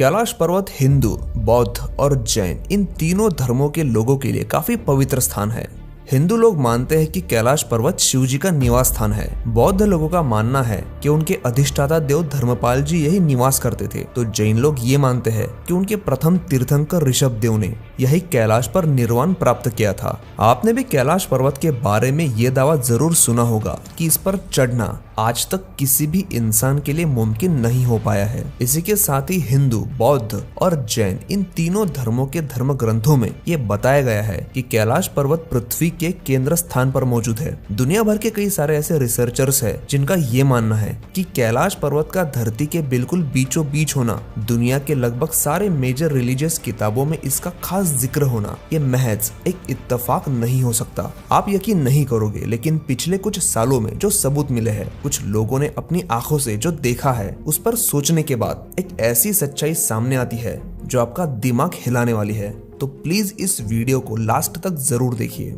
कैलाश पर्वत हिंदू, बौद्ध और जैन इन तीनों धर्मों के लोगों के लिए काफी पवित्र स्थान है। हिंदू लोग मानते हैं कि कैलाश पर्वत शिव जी का निवास स्थान है। बौद्ध लोगों का मानना है कि उनके अधिष्ठाता देव धर्मपाल जी यही निवास करते थे। तो जैन लोग ये मानते हैं कि उनके प्रथम तीर्थंकर ऋषभ देव ने यही कैलाश पर निर्वाण प्राप्त किया था। आपने भी कैलाश पर्वत के बारे में ये दावा जरूर सुना होगा कि इस पर चढ़ना आज तक किसी भी इंसान के लिए मुमकिन नहीं हो पाया है। इसी के साथ ही हिंदू, बौद्ध और जैन इन तीनों धर्मों के धर्म ग्रंथों में ये बताया गया है कि कैलाश पर्वत पृथ्वी के केंद्र स्थान पर मौजूद है। दुनिया भर के कई सारे ऐसे रिसर्चर्स हैं जिनका ये मानना है कि कैलाश पर्वत का धरती के बिल्कुल बीचों बीच होना, दुनिया के लगभग सारे मेजर रिलीजियस किताबों में इसका खास जिक्र होना, ये महज एक इत्तेफाक नहीं हो सकता। आप यकीन नहीं करोगे, लेकिन पिछले कुछ सालों में जो सबूत मिले हैं, कुछ लोगों ने अपनी आंखों से जो देखा है, उस पर सोचने के बाद एक ऐसी सच्चाई सामने आती है जो आपका दिमाग हिलाने वाली है। तो प्लीज इस वीडियो को लास्ट तक जरूर देखिए।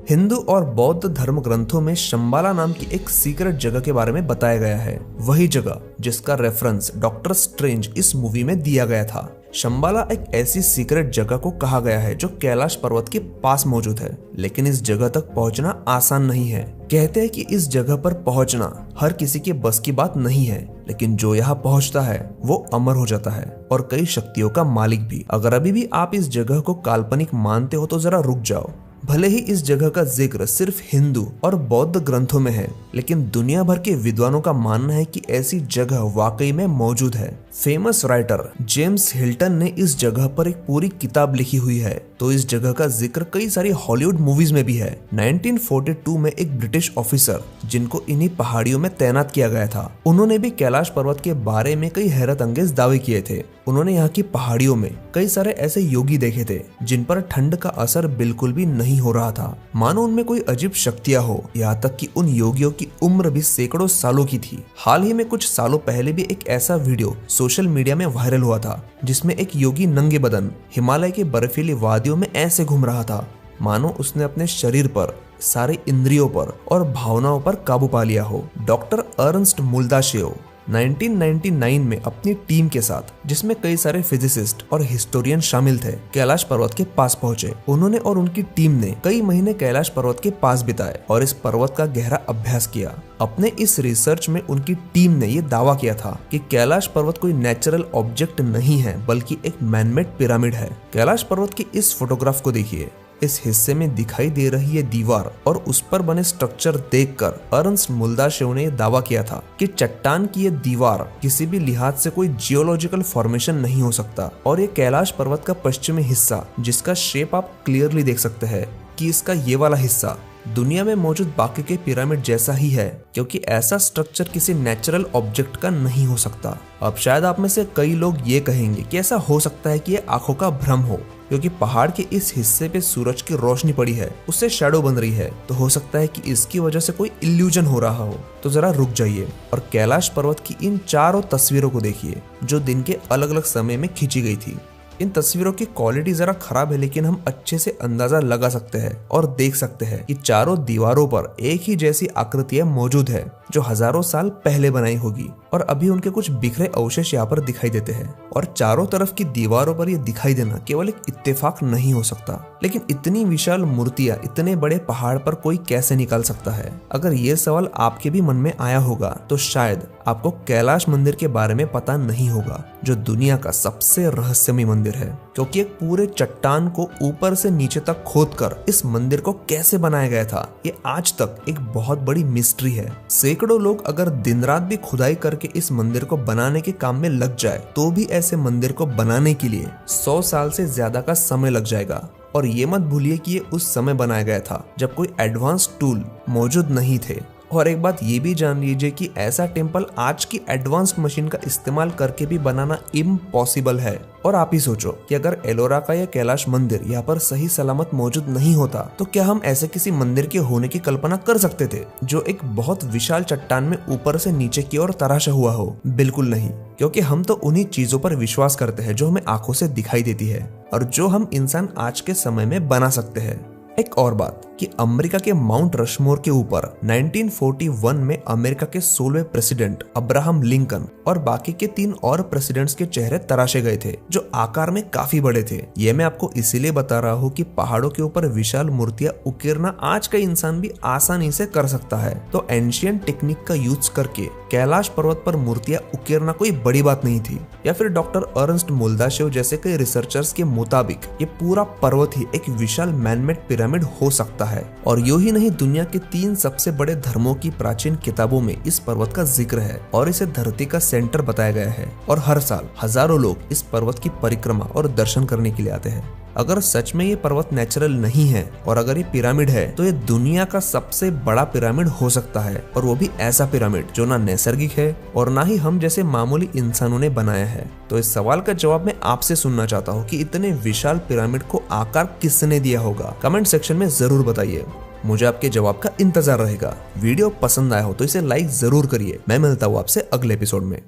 हिंदू और बौद्ध धर्म ग्रंथों में शंबाला नाम की एक सीक्रेट जगह के बारे में बताया गया है। वही जगह जिसका रेफरेंस डॉक्टर स्ट्रेंज इस मूवी में दिया गया था। शंबाला एक ऐसी सीक्रेट जगह को कहा गया है जो कैलाश पर्वत के पास मौजूद है, लेकिन इस जगह तक पहुंचना आसान नहीं है। कहते हैं कि इस जगह पर पहुंचना हर किसी के बस की बात नहीं है, लेकिन जो यहाँ पहुंचता है वो अमर हो जाता है और कई शक्तियों का मालिक भी। अगर अभी भी आप इस जगह को काल्पनिक मानते हो तो जरा रुक जाओ। भले ही इस जगह का जिक्र सिर्फ हिंदू और बौद्ध ग्रंथों में है, लेकिन दुनिया भर के विद्वानों का मानना है कि ऐसी जगह वाकई में मौजूद है। फेमस राइटर जेम्स हिल्टन ने इस जगह पर एक पूरी किताब लिखी हुई है। तो इस जगह का जिक्र कई सारी हॉलीवुड मूवीज में भी है। 1942 में एक ब्रिटिश ऑफिसर जिनको इन्हीं पहाड़ियों में तैनात किया गया था, उन्होंने भी कैलाश पर्वत के बारे में कई हैरत अंगेज दावे किए थे। उन्होंने यहाँ की पहाड़ियों में कई सारे ऐसे योगी देखे थे जिन पर ठंड का असर बिल्कुल भी नहीं हो रहा था, मानो उनमें कोई अजीब शक्तियां हो। यहाँ तक कि उन योगियों की उम्र भी सैकड़ों सालों की थी। हाल ही में कुछ सालों पहले भी एक ऐसा वीडियो सोशल मीडिया में वायरल हुआ था जिसमें एक योगी नंगे बदन हिमालय के बर्फीली वादियों में ऐसे घूम रहा था मानो उसने अपने शरीर पर, सारे इंद्रियों पर और भावनाओं पर काबू पा लिया हो। डॉक्टर अर्नस्ट मुल्दाशेव 1999 में अपनी टीम के साथ, जिसमें कई सारे फिजिसिस्ट और हिस्टोरियन शामिल थे, कैलाश पर्वत के पास पहुंचे। उन्होंने और उनकी टीम ने कई महीने कैलाश पर्वत के पास बिताए और इस पर्वत का गहरा अभ्यास किया। अपने इस रिसर्च में उनकी टीम ने यह दावा किया था कि कैलाश पर्वत कोई नेचुरल ऑब्जेक्ट नहीं है, बल्कि एक मैनमेड पिरामिड है। कैलाश पर्वत की इस फोटोग्राफ को देखिए। इस हिस्से में दिखाई दे रही है दीवार और उस पर बने स्ट्रक्चर देखकर अर्नस्ट मुल्दाशेव ने दावा किया था कि चट्टान की ये दीवार किसी भी लिहाज से कोई जियोलॉजिकल फॉर्मेशन नहीं हो सकता। और ये कैलाश पर्वत का पश्चिमी हिस्सा, जिसका शेप आप क्लियरली देख सकते हैं कि इसका ये वाला हिस्सा दुनिया में मौजूद बाकी के पिरामिड जैसा ही है, क्योंकि ऐसा स्ट्रक्चर किसी नेचुरल ऑब्जेक्ट का नहीं हो सकता। अब शायद आप में से कई लोग ये कहेंगे कि ऐसा हो सकता है कि ये आंखों का भ्रम हो, क्योंकि पहाड़ के इस हिस्से पे सूरज की रोशनी पड़ी है, उससे शैडो बन रही है, तो हो सकता है कि इसकी वजह से कोई इल्यूजन हो रहा हो। तो जरा रुक जाइए और कैलाश पर्वत की इन चारों तस्वीरों को देखिए जो दिन के अलग अलग समय में खींची गई थी। इन तस्वीरों की क्वालिटी जरा खराब है, लेकिन हम अच्छे से अंदाजा लगा सकते हैं और देख सकते हैं कि चारों दीवारों पर एक ही जैसी आकृतियां मौजूद है जो हजारों साल पहले बनाई होगी, और अभी उनके कुछ बिखरे अवशेष यहाँ पर दिखाई देते हैं। और चारों तरफ की दीवारों पर ये दिखाई देना केवल एक इत्तेफाक नहीं हो सकता, लेकिन इतनी विशाल मूर्तियां इतने बड़े पहाड़ पर कोई कैसे निकाल सकता है? अगर ये सवाल आपके भी मन में आया होगा तो शायद आपको कैलाश मंदिर के बारे में पता नहीं होगा, जो दुनिया का सबसे रहस्यमय मंदिर है, क्योंकि एक पूरे चट्टान को ऊपर से नीचे तक खोदकर इस मंदिर को कैसे बनाया गया था, ये आज तक एक बहुत बड़ी मिस्ट्री है। सैकड़ों लोग अगर दिन रात भी खुदाई करके इस मंदिर को बनाने के काम में लग जाए तो भी ऐसे मंदिर को बनाने के लिए 100 साल से ज्यादा का समय लग जाएगा। और ये मत भूलिए कि ये उस समय बनाया गया था जब कोई एडवांस टूल मौजूद नहीं थे। और एक बात ये भी जान लीजिए कि ऐसा टेम्पल आज की एडवांस्ड मशीन का इस्तेमाल करके भी बनाना इम्पॉसिबल है। और आप ही सोचो कि अगर एलोरा का यह कैलाश मंदिर यहाँ पर सही सलामत मौजूद नहीं होता तो क्या हम ऐसे किसी मंदिर के होने की कल्पना कर सकते थे जो एक बहुत विशाल चट्टान में ऊपर से नीचे की ओर तराशा हुआ हो? बिल्कुल नहीं, क्योंकि हम तो उन्हीं चीजों पर विश्वास करते हैं जो हमें आंखों से दिखाई देती है और जो हम इंसान आज के समय में बना सकते हैं। एक और बात कि अमेरिका के माउंट रशमोर के ऊपर 1941 में अमेरिका के 16वें प्रेसिडेंट अब्राहम लिंकन और बाकी के 3 और प्रेसिडेंट्स के चेहरे तराशे गए थे, जो आकार में काफी बड़े थे। ये मैं आपको इसीलिए बता रहा हूँ कि पहाड़ों के ऊपर विशाल मूर्तियां उकेरना आज का इंसान भी आसानी से कर सकता है। तो एंशियंट टेक्निक का यूज करके कैलाश पर्वत पर मूर्तियां उकेरना कोई बड़ी बात नहीं थी। या फिर डॉक्टर अर्नस्ट मोल्दाशेव जैसे कई रिसर्चर्स के मुताबिक ये पूरा पर्वत ही एक विशाल मैनमेड पिरामिड हो सकता है। और यूं ही नहीं, दुनिया के 3 सबसे बड़े धर्मों की प्राचीन किताबों में इस पर्वत का जिक्र है और इसे धरती का सेंटर बताया गया है। और हर साल हजारों लोग इस पर्वत की परिक्रमा और दर्शन करने के लिए आते हैं। अगर सच में ये पर्वत नेचुरल नहीं है और अगर ये पिरामिड है तो ये दुनिया का सबसे बड़ा पिरामिड हो सकता है, और वो भी ऐसा पिरामिड जो ना नैसर्गिक है और ना ही हम जैसे मामूली इंसानों ने बनाया है। तो इस सवाल का जवाब मैं आपसे सुनना चाहता हूँ कि इतने विशाल पिरामिड को आकार किसने दिया होगा। कमेंट सेक्शन में जरूर बताइए, मुझे आपके जवाब का इंतजार रहेगा। वीडियो पसंद आया हो तो इसे लाइक जरूर करिए। मैं मिलता हूँ आपसे अगले एपिसोड में।